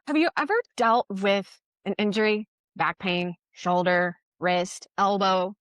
Have you ever dealt with an injury, back pain, shoulder, wrist, elbow,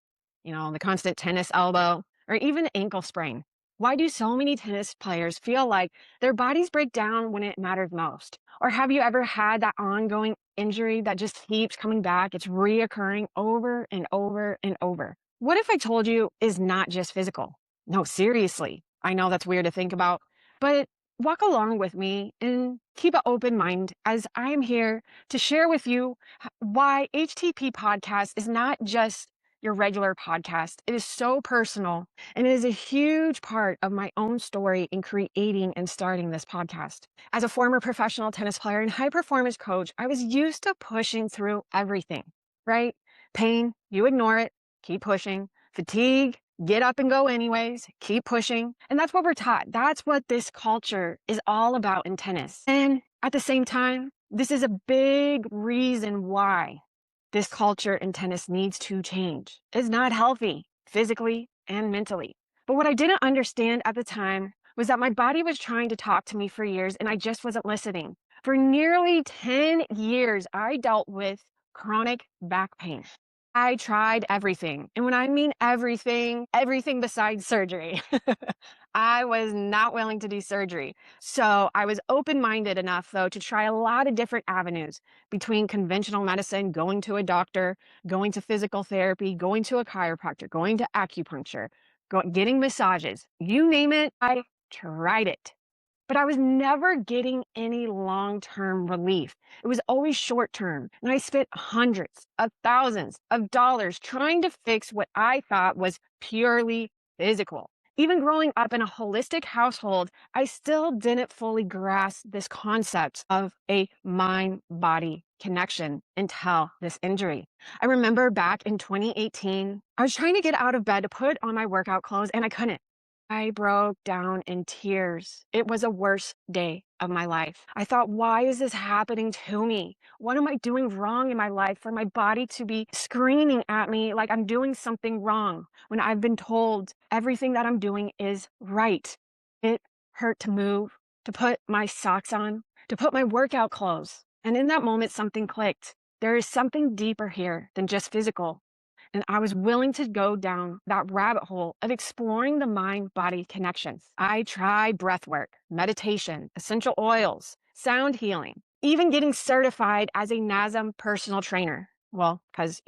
the constant tennis elbow, or even ankle sprain? Why do so many tennis players feel like their bodies break down when it matters most? Or have you ever had that ongoing injury that just keeps coming back? It's reoccurring over and over and over. What if I told you is not just physical? No, seriously. I know that's weird to think about, but walk along with me and keep an open mind as I am here to share with you why HTP Podcast is not just your regular podcast. It is so personal and it is a huge part of my own story in creating and starting this podcast. As a former professional tennis player and high performance coach, I was used to pushing through everything, right? Pain, you ignore it, keep pushing. Fatigue, get up and go anyways, keep pushing. And that's what we're taught. That's what this culture is all about in tennis. And at the same time, this is a big reason why this culture in tennis needs to change. It's not healthy physically and mentally. But what I didn't understand at the time was that my body was trying to talk to me for years and I just wasn't listening. For nearly 10 years, I dealt with chronic back pain. I tried everything. And when I mean everything, everything besides surgery. I was not willing to do surgery. So I was open-minded enough, though, to try a lot of different avenues between conventional medicine, going to a doctor, going to physical therapy, going to a chiropractor, going to acupuncture, getting massages. You name it, I tried it. But I was never getting any long-term relief. It was always short-term. And I spent hundreds of thousands of dollars trying to fix what I thought was purely physical. Even growing up in a holistic household, I still didn't fully grasp this concept of a mind-body connection until this injury. I remember back in 2018, I was trying to get out of bed to put on my workout clothes and I couldn't. I broke down in tears. It was a worst day of my life. I thought, why is this happening to me? What am I doing wrong in my life for my body to be screaming at me like I'm doing something wrong when I've been told everything that I'm doing is right? It hurt to move, to put my socks on, to put my workout clothes. And in that moment, something clicked. There is something deeper here than just physical. And I was willing to go down that rabbit hole of exploring the mind-body connections. I tried breath work, meditation, essential oils, sound healing, even getting certified as a NASM personal trainer. Well, because,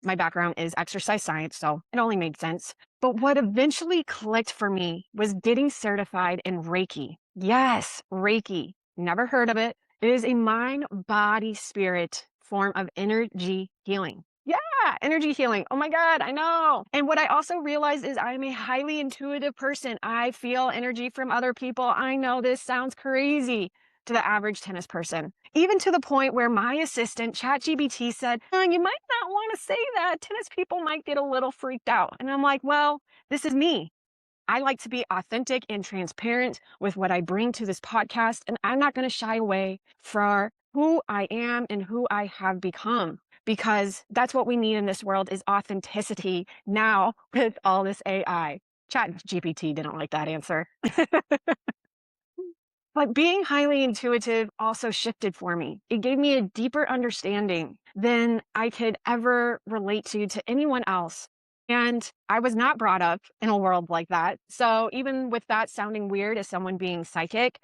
my background is exercise science, so it only made sense. But what eventually clicked for me was getting certified in Reiki. Yes, Reiki. Never heard of it. It is a mind, body, spirit form of energy healing. Yeah, energy healing. Oh my God, I know. And what I also realized is I'm a highly intuitive person. I feel energy from other people. I know this sounds crazy to the average tennis person, even to the point where my assistant, ChatGPT, said, you might not want to say that. Tennis people might get a little freaked out. And I'm like, well, this is me. I like to be authentic and transparent with what I bring to this podcast, and I'm not going to shy away from who I am and who I have become, because that's what we need in this world is authenticity now with all this AI. Chat GPT didn't like that answer. But being highly intuitive also shifted for me. It gave me a deeper understanding than I could ever relate to anyone else. And I was not brought up in a world like that. So even with that sounding weird as someone being psychic,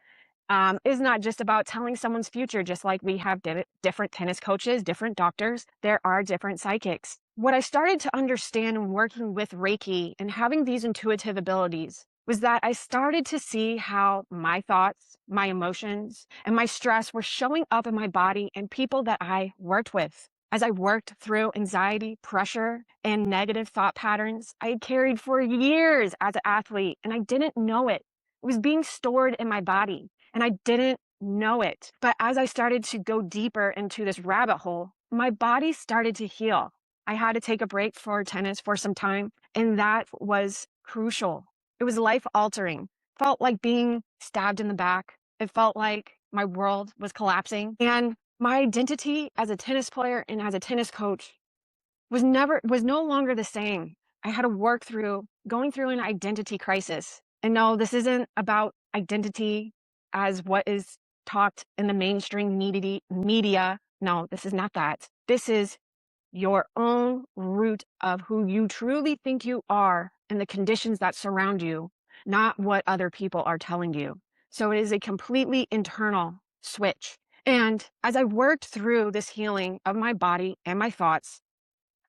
is not just about telling someone's future, just like we have different tennis coaches, different doctors, there are different psychics. What I started to understand in working with Reiki and having these intuitive abilities was that I started to see how my thoughts, my emotions, and my stress were showing up in my body and people that I worked with. As I worked through anxiety, pressure, and negative thought patterns I had carried for years as an athlete, and I didn't know it. It was being stored in my body, and I didn't know it. But as I started to go deeper into this rabbit hole, my body started to heal. I had to take a break for tennis for some time, and that was crucial. It was life altering. Felt like being stabbed in the back. It felt like my world was collapsing. And my identity as a tennis player and as a tennis coach was no longer the same. I had to work through going through an identity crisis. And no, this isn't about identity as what is talked in the mainstream media. No, this is not that. This is your own root of who you truly think you are and the conditions that surround you, not what other people are telling you. So it is a completely internal switch. And as I worked through this healing of my body and my thoughts,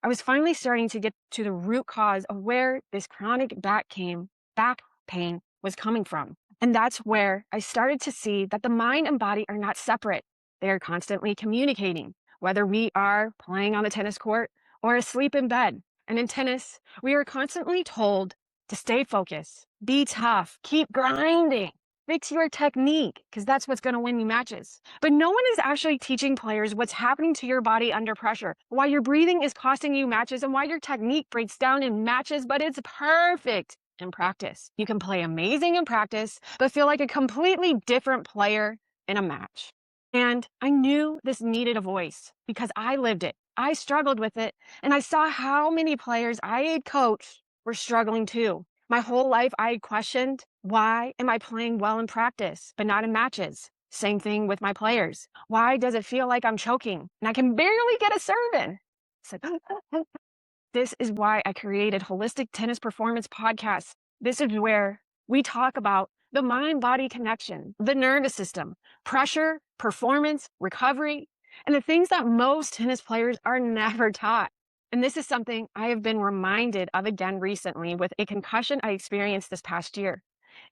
I was finally starting to get to the root cause of where this chronic back pain was coming from. And that's where I started to see that the mind and body are not separate. They are constantly communicating, whether we are playing on the tennis court or asleep in bed. And in tennis, we are constantly told to stay focused, be tough, keep grinding, fix your technique, because that's what's going to win you matches. But no one is actually teaching players what's happening to your body under pressure, why your breathing is costing you matches, and why your technique breaks down in matches, but it's perfect in practice. You can play amazing in practice, but feel like a completely different player in a match. And I knew this needed a voice because I lived it. I struggled with it, and I saw how many players I had coached were struggling too. My whole life, I had questioned, why am I playing well in practice, but not in matches? Same thing with my players. Why does it feel like I'm choking and I can barely get a serve in? It's like, this is why I created Holistic Tennis Performance Podcast. This is where we talk about the mind-body connection, the nervous system, pressure, performance, recovery, and the things that most tennis players are never taught. And this is something I have been reminded of again recently with a concussion I experienced this past year.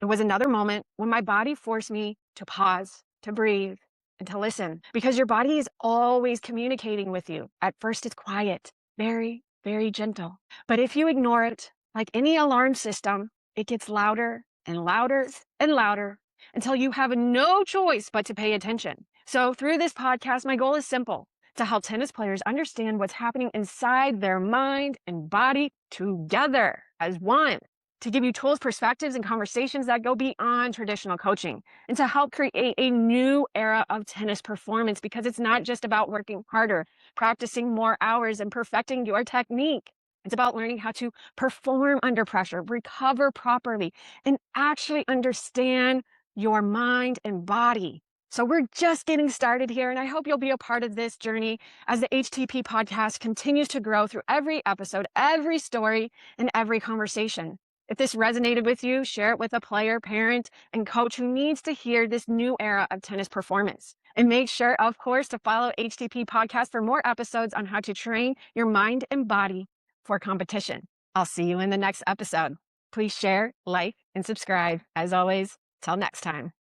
It was another moment when my body forced me to pause, to breathe, and to listen, because your body is always communicating with you. At first, it's quiet, very, very gentle. But if you ignore it, like any alarm system, it gets louder and louder and louder until you have no choice but to pay attention. So through this podcast, my goal is simple: to help tennis players understand what's happening inside their mind and body together as one, to give you tools, perspectives, and conversations that go beyond traditional coaching, and to help create a new era of tennis performance, because it's not just about working harder, practicing more hours, and perfecting your technique. It's about learning how to perform under pressure, recover properly, and actually understand your mind and body. So we're just getting started here, and I hope you'll be a part of this journey as the HTP podcast continues to grow through every episode, every story, and every conversation. If this resonated with you, share it with a player, parent, and coach who needs to hear this new era of tennis performance. And make sure, of course, to follow HTP Podcast for more episodes on how to train your mind and body for competition. I'll see you in the next episode. Please share, like, and subscribe. As always, till next time.